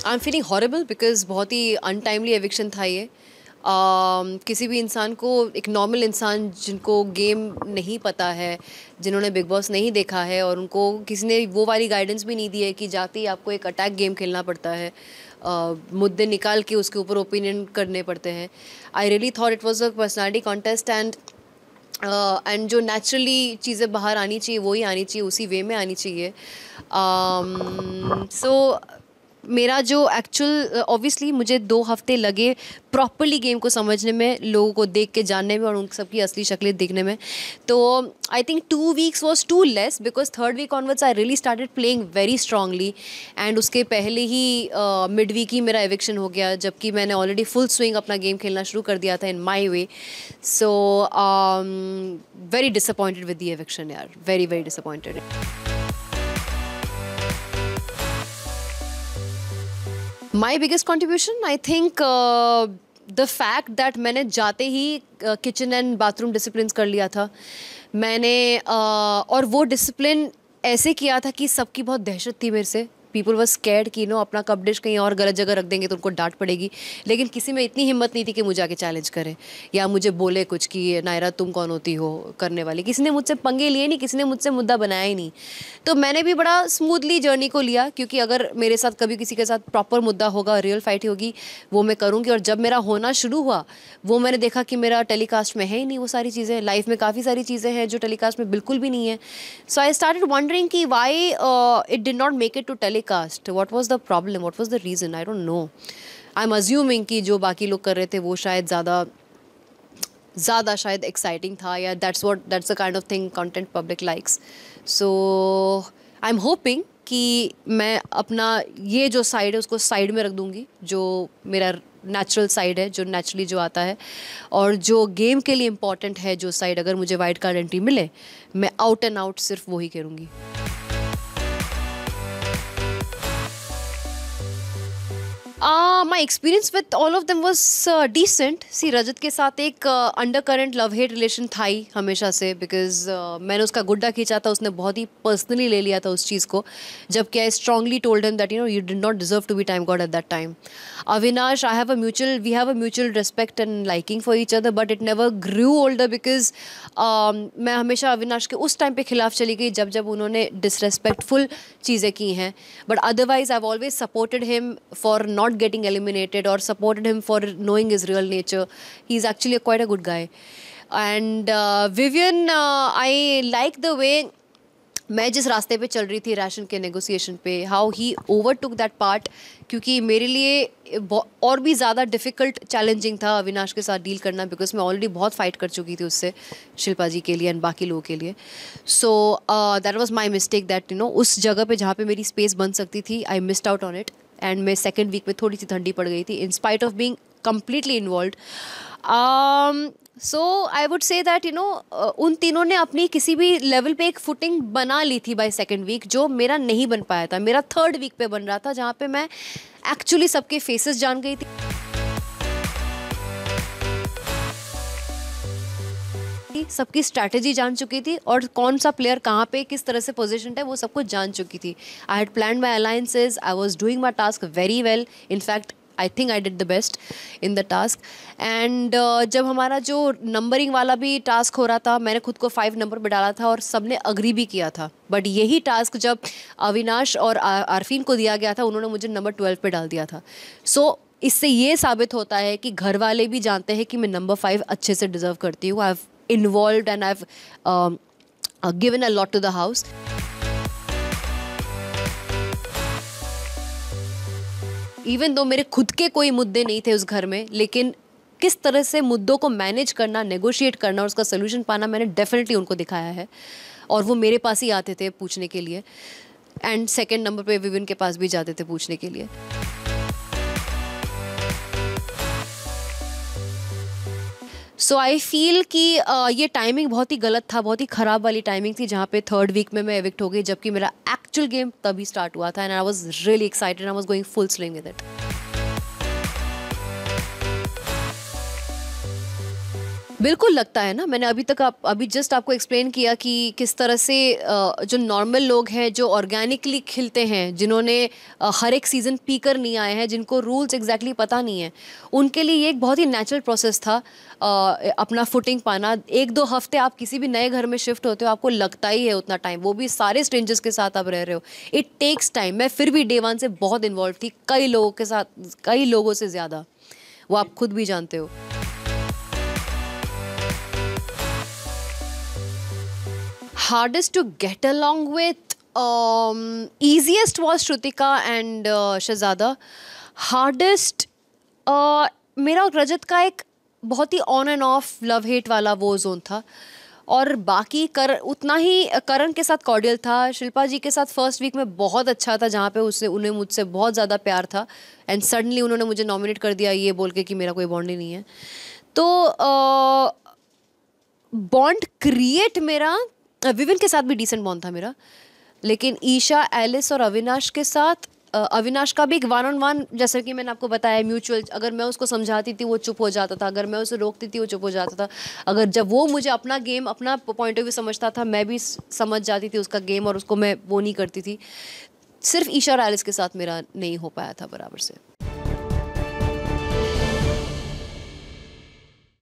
I am feeling horrible because बहुत ही untimely eviction था ये। किसी भी इंसान को, एक नॉर्मल इंसान जिनको गेम नहीं पता है, जिन्होंने बिग बॉस नहीं देखा है और उनको किसी ने वो वाली गाइडेंस भी नहीं दी है कि जाते ही आपको एक अटैक गेम खेलना पड़ता है, मुद्दे निकाल के उसके ऊपर ओपिनियन करने पड़ते हैं। I really thought it was a personality contest and जो नेचुरली चीज़ें बाहर आनी चाहिए वही आनी चाहिए, उसी वे में आनी चाहिए। सो मेरा जो एक्चुअल ऑब्वियसली मुझे 2 हफ्ते लगे प्रॉपरली गेम को समझने में, लोगों को देख के जानने में और उन सबकी असली शक्लें देखने में। तो I think 2 weeks was too less because third week onwards I really started playing very strongly. And उसके पहले ही मिड वीक ही मेरा एविक्शन हो गया, जबकि मैंने ऑलरेडी फुल स्विंग अपना गेम खेलना शुरू कर दिया था in my way. So very disappointed with the eviction यार, very very disappointed. My biggest contribution I think the fact that मैंने जाते ही किचन एंड बाथरूम डिसिप्लिन कर लिया था मैंने, और वो डिसिप्लिन ऐसे किया था कि सबकी बहुत दहशत थी मेरे से। पीपल वर स्कैर्ड कि नो अपना कप डिश कहीं और गलत जगह रख देंगे तो उनको डांट पड़ेगी, लेकिन किसी में इतनी हिम्मत नहीं थी कि मुझे आके चैलेंज करे या मुझे बोले कुछ कि नायरा तुम कौन होती हो करने वाली। किसी ने मुझसे पंगे लिए नहीं, किसी ने मुझसे मुद्दा बनाया ही नहीं। तो मैंने भी बड़ा स्मूथली जर्नी को लिया, क्योंकि अगर मेरे साथ कभी किसी के साथ प्रॉपर मुद्दा होगा, रियल फाइट होगी, वो मैं करूँगी। और जब मेरा होना शुरू हुआ वो मैंने देखा कि मेरा टेलीकास्ट में है ही नहीं वो सारी चीज़ें। लाइफ में काफ़ी सारी चीज़ें हैं जो टेलीकास्ट में बिल्कुल भी नहीं है। सो आई स्टार्टेड वंडरिंग कि why it did not make it to telecast, what was the problem, what was the reason, I don't know. I am assuming कि जो बाकी लोग कर रहे थे वो शायद ज़्यादा शायद एक्साइटिंग था, या that's the kind of thing content public likes. So I am hoping कि मैं अपना ये जो साइड है उसको साइड में रख दूँगी, जो मेरा नेचुरल साइड है, जो नेचुरली जो आता है, और जो गेम के लिए इम्पॉर्टेंट है जो साइड, अगर मुझे वाइल्ड कार्ड एंट्री मिले मैं आउट एंड आउट सिर्फ वही करूँगी। My experience with all of them was decent. See Rajat के साथ एक under current love hate relation था ही हमेशा से, बिकॉज मैंने उसका गुड्डा खींचा था, उसने बहुत ही पर्सनली ले लिया था उस चीज़ को, जबकि I strongly told him that you did not deserve to be time god at that time. Avinash, we have a mutual respect and liking for each other, but it never grew older because मैं हमेशा अविनाश के उस time पे खिलाफ चली गई जब जब उन्होंने डिसरेस्पेक्टफुल चीज़ें की हैं। But otherwise I have always supported him for not getting eliminated or supported him for knowing his real nature. He's actually quite a good guy. And Vivian, I like the way मैं जिस रास्ते पे चल रही थी ration के negotiation पे, how he overtook that part, क्योंकि मेरे लिए और भी ज़्यादा डिफ़िकल्ट चैलेंजिंग था अविनाश के साथ डील करना, बिकॉज मैं ऑलरेडी बहुत फाइट कर चुकी थी उससे, शिल्पा जी के लिए एंड बाकी लोगों के लिए। So that was my mistake that उस जगह पे जहाँ पे मेरी स्पेस बन सकती थी, I missed out on it. And मैं सेकेंड वीक में थोड़ी सी ठंडी पड़ गई थी in spite of being completely involve. So I would say that उन तीनों ने अपनी किसी भी लेवल पे एक फुटिंग बना ली थी बाय सेकेंड वीक, जो मेरा नहीं बन पाया था। मेरा थर्ड वीक पे बन रहा था, जहाँ पे मैं एक्चुअली सबके फेसेस जान गई थी, सबकी स्ट्रैटेजी जान चुकी थी, और कौन सा प्लेयर कहाँ पे किस तरह से पोजीशन है वो सब कुछ जान चुकी थी। I had planned my alliances, I was doing my task very well, in fact I think I did the best in the task. And जब हमारा जो नंबरिंग वाला भी टास्क हो रहा था, मैंने खुद को 5 नंबर पे डाला था और सबने अग्री भी किया था, बट यही टास्क जब अविनाश और आरफीन को दिया गया था, उन्होंने मुझे नंबर 12 पे डाल दिया था। सो इससे ये साबित होता है कि घर वाले भी जानते हैं कि मैं नंबर 5 अच्छे से डिजर्व करती हूँ। I have involved and I've given a lot to the house. Even though मेरे खुद के कोई मुद्दे नहीं थे उस घर में, लेकिन किस तरह से मुद्दों को मैनेज करना, नेगोशिएट करना और उसका सोल्यूशन पाना मैंने डेफिनेटली उनको दिखाया है, और वो मेरे पास ही आते थे पूछने के लिए, एंड सेकेंड नंबर पे विविन के पास भी जाते थे पूछने के लिए। सो आई फील कि ये टाइमिंग बहुत ही गलत था, बहुत ही ख़राब वाली टाइमिंग थी, जहाँ पे थर्ड वीक में मैं एविक्ट हो गई, जबकि मेरा एक्चुअल गेम तभी स्टार्ट हुआ था, and I was really excited, I was going full swing with it. बिल्कुल लगता है ना, मैंने अभी जस्ट आपको एक्सप्लेन किया कि किस तरह से जो नॉर्मल लोग हैं जो ऑर्गेनिकली खिलते हैं, जिन्होंने हर एक सीज़न पीकर नहीं आए हैं, जिनको रूल्स एग्जैक्टली पता नहीं है, उनके लिए ये एक बहुत ही नेचुरल प्रोसेस था अपना फुटिंग पाना। 1-2 हफ्ते आप किसी भी नए घर में शिफ्ट होते हो, आपको लगता ही है उतना टाइम, वो भी सारे स्ट्रेंजर्स के साथ आप रह रहे हो। It takes time. मैं फिर भी डे वन से बहुत इन्वॉल्व थी, कई लोगों के साथ, कई लोगों से ज़्यादा, वो आप खुद भी जानते हो। Hardest to get along with, easiest was Shrutika and Shahzada. Hardest, मेरा और रजत का एक बहुत ही on and off love hate वाला वो जोन था। और बाकी उतना ही करण के साथ कॉर्डियल था। शिल्पा जी के साथ फर्स्ट वीक में बहुत अच्छा था, जहाँ पे उन्हें मुझसे बहुत ज़्यादा प्यार था, एंड सडनली उन्होंने मुझे नॉमिनेट कर दिया ये बोल के कि मेरा कोई बॉन्ड ही नहीं है। तो बॉन्ड क्रिएट मेरा विविन के साथ भी डिसेंट बॉन्ड था मेरा, लेकिन ईशा, एलिस और अविनाश के साथ, अविनाश का भी एक 1-on-1, जैसे कि मैंने आपको बताया, म्यूचुअल। अगर मैं उसको समझाती थी वो चुप हो जाता था, अगर मैं उसे रोकती थी वो चुप हो जाता था, अगर जब वो मुझे अपना गेम, अपना पॉइंट ऑफ व्यू समझता था, मैं भी समझ जाती थी उसका गेम और उसको मैं वो नहीं करती थी। सिर्फ ईशा और एलिस के साथ मेरा नहीं हो पाया था बराबर से।